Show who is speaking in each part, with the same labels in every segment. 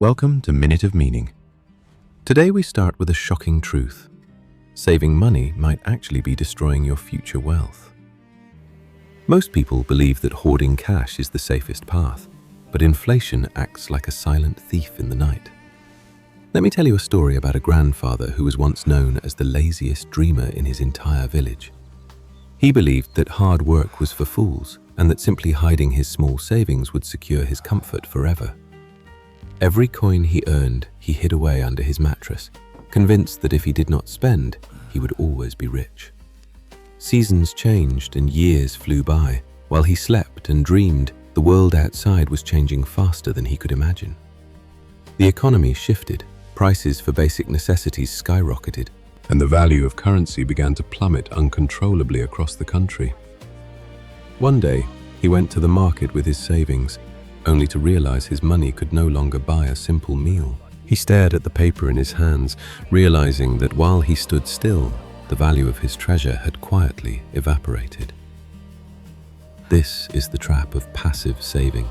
Speaker 1: Welcome to Minute of Meaning. Today we start with a shocking truth. Saving money might actually be destroying your future wealth. Most people believe that hoarding cash is the safest path, but inflation acts like a silent thief in the night. Let me tell you a story about a grandfather who was once known as the laziest dreamer in his entire village. He believed that hard work was for fools and that simply hiding his small savings would secure his comfort forever. Every coin he earned, he hid away under his mattress, convinced that if he did not spend, he would always be rich. Seasons changed and years flew by. While he slept and dreamed, the world outside was changing faster than he could imagine. The economy shifted, prices for basic necessities skyrocketed, and the value of currency began to plummet uncontrollably across the country. One day, he went to the market with his savings, only to realize his money could no longer buy a simple meal. He stared at the paper in his hands, realizing that while he stood still, the value of his treasure had quietly evaporated. This is the trap of passive saving.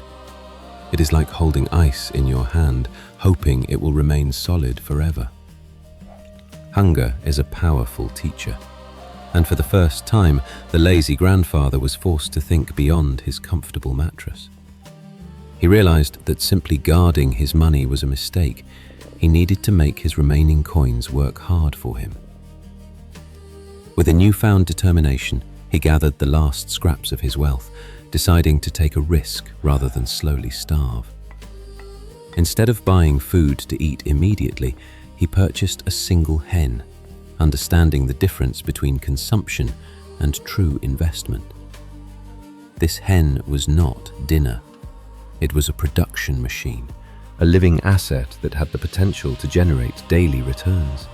Speaker 1: It is like holding ice in your hand, hoping it will remain solid forever. Hunger is a powerful teacher, and for the first time, the lazy grandfather was forced to think beyond his comfortable mattress. He realized that simply guarding his money was a mistake. He needed to make his remaining coins work hard for him. With a newfound determination, he gathered the last scraps of his wealth, deciding to take a risk rather than slowly starve. Instead of buying food to eat immediately, he purchased a single hen, understanding the difference between consumption and true investment. This hen was not dinner. It was a production machine, a living asset that had the potential to generate daily returns.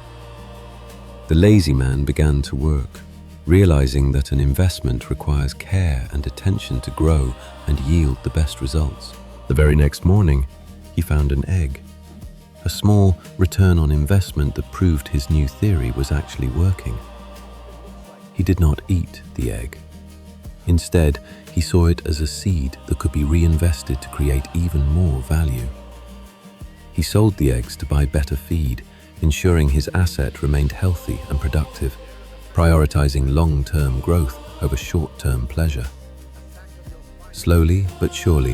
Speaker 1: The lazy man began to work, realizing that an investment requires care and attention to grow and yield the best results. The very next morning, he found an egg, a small return on investment that proved his new theory was actually working. He did not eat the egg. Instead, he saw it as a seed that could be reinvested to create even more value. He sold the eggs to buy better feed, ensuring his asset remained healthy and productive, prioritizing long-term growth over short-term pleasure. Slowly but surely,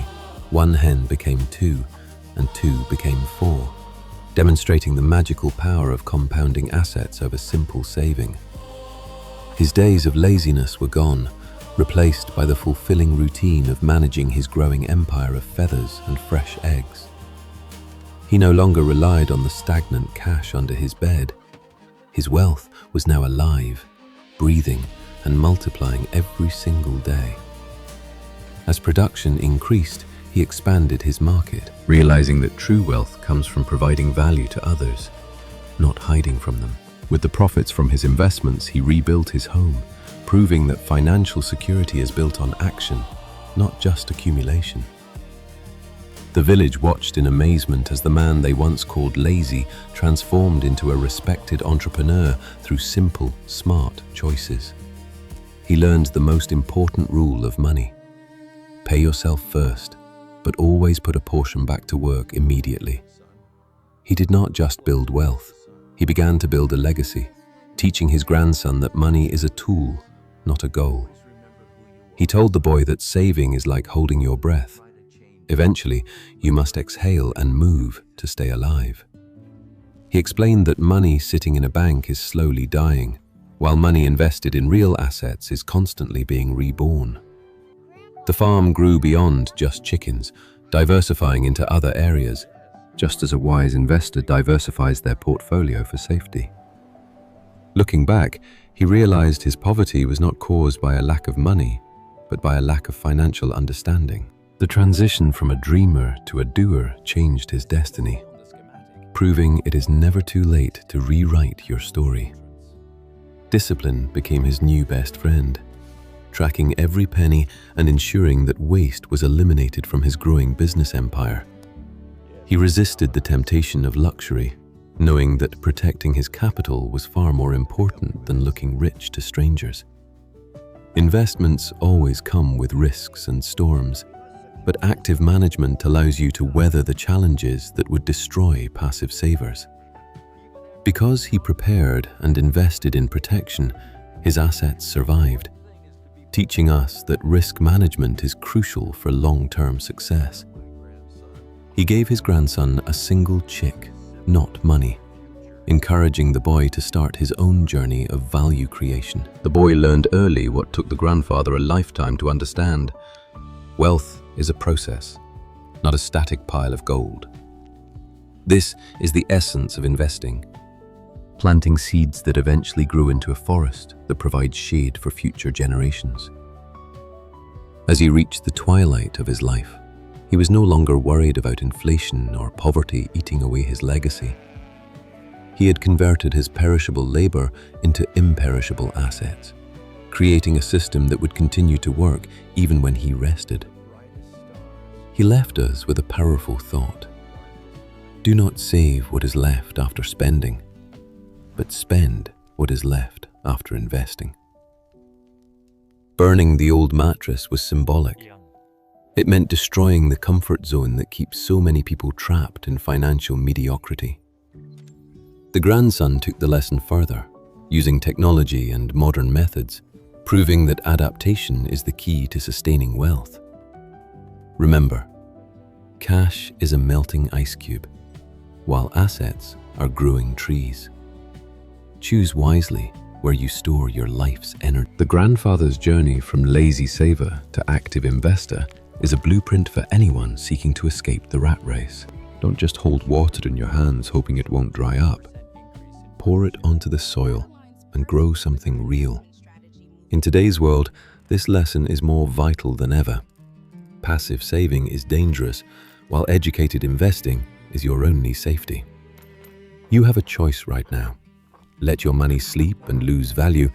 Speaker 1: one hen became two, and two became four, demonstrating the magical power of compounding assets over simple saving. His days of laziness were gone, replaced by the fulfilling routine of managing his growing empire of feathers and fresh eggs. He no longer relied on the stagnant cash under his bed. His wealth was now alive, breathing, and multiplying every single day. As production increased, he expanded his market, realizing that true wealth comes from providing value to others, not hiding from them. With the profits from his investments, he rebuilt his home, proving that financial security is built on action, not just accumulation. The village watched in amazement as the man they once called lazy transformed into a respected entrepreneur through simple, smart choices. He learned the most important rule of money: pay yourself first, but always put a portion back to work immediately. He did not just build wealth, he began to build a legacy, teaching his grandson that money is a tool, not a goal. He told the boy that saving is like holding your breath. Eventually, you must exhale and move to stay alive. He explained that money sitting in a bank is slowly dying, while money invested in real assets is constantly being reborn. The farm grew beyond just chickens, diversifying into other areas, just as a wise investor diversifies their portfolio for safety. Looking back, he realized his poverty was not caused by a lack of money, but by a lack of financial understanding. The transition from a dreamer to a doer changed his destiny, proving it is never too late to rewrite your story. Discipline became his new best friend, tracking every penny and ensuring that waste was eliminated from his growing business empire. He resisted the temptation of luxury, knowing that protecting his capital was far more important than looking rich to strangers. Investments always come with risks and storms, but active management allows you to weather the challenges that would destroy passive savers. Because he prepared and invested in protection, his assets survived, teaching us that risk management is crucial for long-term success. He gave his grandson a single chick, not money, encouraging the boy to start his own journey of value creation.
Speaker 2: The boy learned early what took the grandfather a lifetime to understand. Wealth is a process, not a static pile of gold. This is the essence of investing, planting seeds that eventually grew into a forest that provides shade for future generations. As he reached the twilight of his life, he was no longer worried about inflation or poverty eating away his legacy. He had converted his perishable labor into imperishable assets, creating a system that would continue to work even when he rested. He left us with a powerful thought. Do not save what is left after spending, but spend what is left after investing. Burning the old mattress was symbolic. It meant destroying the comfort zone that keeps so many people trapped in financial mediocrity. The grandson took the lesson further, using technology and modern methods, proving that adaptation is the key to sustaining wealth. Remember, cash is a melting ice cube, while assets are growing trees. Choose wisely where you store your life's energy. The grandfather's journey from lazy saver to active investor is a blueprint for anyone seeking to escape the rat race. Don't just hold water in your hands hoping it won't dry up. Pour it onto the soil and grow something real. In today's world, this lesson is more vital than ever. Passive saving is dangerous, while educated investing is your only safety. You have a choice right now. Let your money sleep and lose value,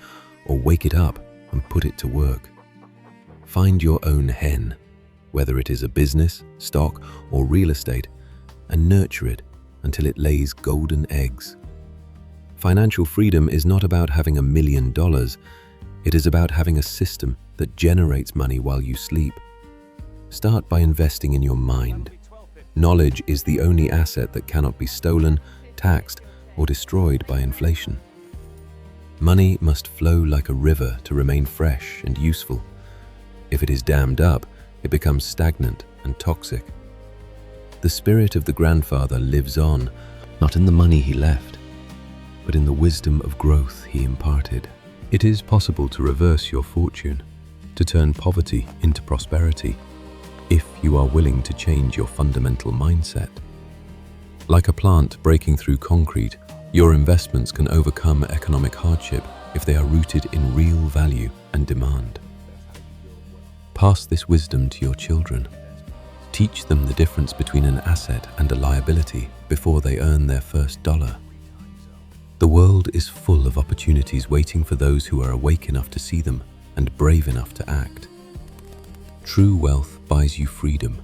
Speaker 2: or wake it up and put it to work. Find your own hen, whether it is a business, stock, or real estate, and nurture it until it lays golden eggs. Financial freedom is not about having $1 million. It is about having a system that generates money while you sleep. Start by investing in your mind. Knowledge is the only asset that cannot be stolen, taxed, or destroyed by inflation. Money must flow like a river to remain fresh and useful. If it is dammed up, it becomes stagnant and toxic. The spirit of the grandfather lives on, not in the money he left, but in the wisdom of growth he imparted. It is possible to reverse your fortune, to turn poverty into prosperity, if you are willing to change your fundamental mindset. Like a plant breaking through concrete, your investments can overcome economic hardship if they are rooted in real value and demand. Pass this wisdom to your children. Teach them the difference between an asset and a liability before they earn their first dollar. The world is full of opportunities waiting for those who are awake enough to see them and brave enough to act. True wealth buys you freedom,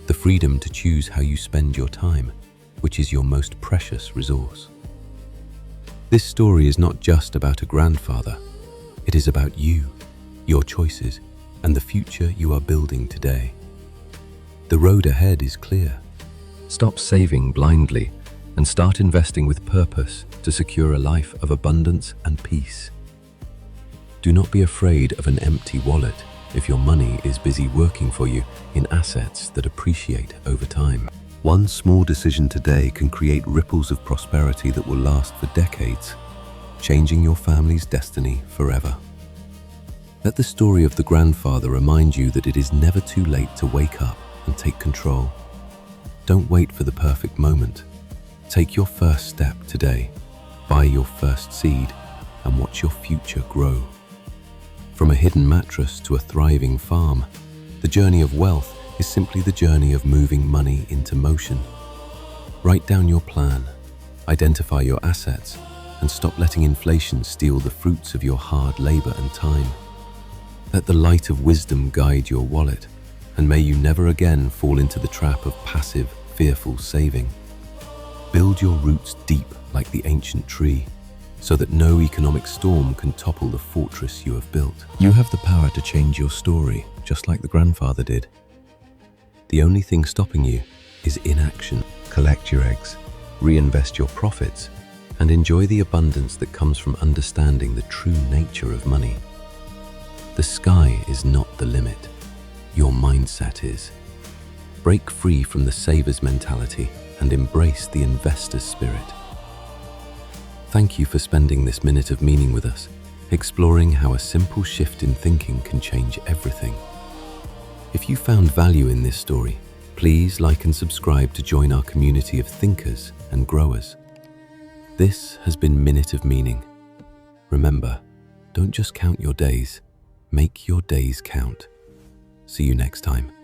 Speaker 2: the freedom to choose how you spend your time, which is your most precious resource. This story is not just about a grandfather. It is about you, your choices, and the future you are building today. The road ahead is clear. Stop saving blindly and start investing with purpose to secure a life of abundance and peace. Do not be afraid of an empty wallet if your money is busy working for you in assets that appreciate over time. One small decision today can create ripples of prosperity that will last for decades, changing your family's destiny forever. Let the story of the grandfather remind you that it is never too late to wake up and take control. Don't wait for the perfect moment. Take your first step today, buy your first seed, and watch your future grow. From a hidden mattress to a thriving farm, the journey of wealth is simply the journey of moving money into motion. Write down your plan, identify your assets, and stop letting inflation steal the fruits of your hard labor and time. Let the light of wisdom guide your wallet, and may you never again fall into the trap of passive, fearful saving. Build your roots deep like the ancient tree, so that no economic storm can topple the fortress you have built. You have the power to change your story, just like the grandfather did. The only thing stopping you is inaction. Collect your eggs, reinvest your profits, and enjoy the abundance that comes from understanding the true nature of money. The sky is not the limit. Your mindset is. Break free from the saver's mentality and embrace the investor's spirit. Thank you for spending this minute of meaning with us, exploring how a simple shift in thinking can change everything. If you found value in this story, please like and subscribe to join our community of thinkers and growers. This has been Minute of Meaning. Remember, don't just count your days, make your days count. See you next time.